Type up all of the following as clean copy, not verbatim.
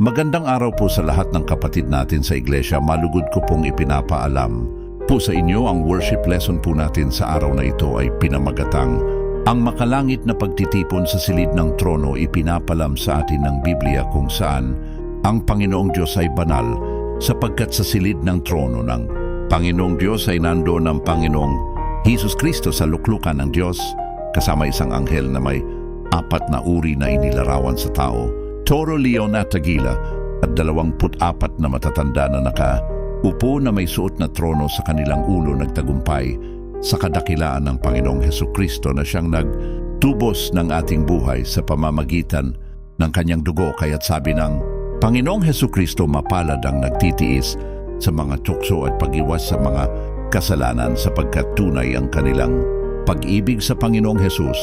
Magandang araw po sa lahat ng kapatid natin sa iglesia. Malugod ko pong ipinapaalam po sa inyo ang worship lesson po natin sa araw na ito ay pinamagatang ang makalangit na pagtitipon sa silid ng trono. Ipinapalam sa atin ng Biblia kung saan ang Panginoong Diyos ay banal sapagkat sa silid ng trono ng Panginoong Diyos ay nandoon ang Panginoong Hesus Kristo sa luklukan ng Diyos kasama isang anghel na may 4 na uri na inilarawan sa tao. Toro, leon at agila at 24 na matatanda na nakaupo na may suot na trono sa kanilang ulo nagtagumpay sa kadakilaan ng Panginoong Hesukristo na siyang nagtubos ng ating buhay sa pamamagitan ng kanyang dugo. Kaya't sabi ng Panginoong Hesukristo, mapalad ang nagtitiis sa mga tukso at pag-iwas sa mga kasalanan sapagkat tunay ang kanilang pag-ibig sa Panginoong Hesus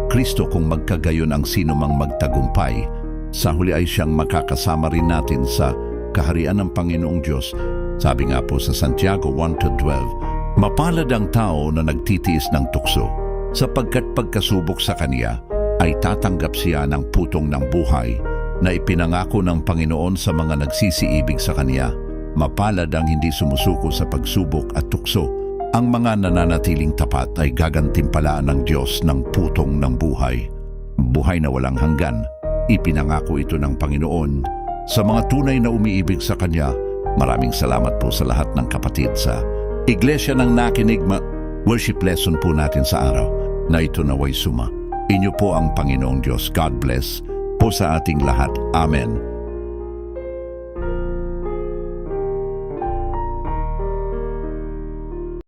Kristo. Kung magkagayon ang sino mang magtagumpay, sa huli ay siyang makakasama rin natin sa kaharian ng Panginoong Diyos. Sabi nga po sa Santiago 1:12, mapalad ang tao na nagtitiis ng tukso, sapagkat pagkasubok sa kanya ay tatanggap siya ng putong ng buhay na ipinangako ng Panginoon sa mga nagsisiibig sa kanya. Mapalad ang hindi sumusuko sa pagsubok at tukso. Ang mga nananatiling tapat ay gagantimpalaan ng Diyos ng putong ng buhay. Buhay na walang hanggan. Ipinangako ito ng Panginoon sa mga tunay na umiibig sa Kanya. Maraming salamat po sa lahat ng kapatid sa Iglesia ng nakinig. Worship lesson po natin sa araw na ito naway suma. Inyo po ang Panginoong Diyos. God bless po sa ating lahat. Amen.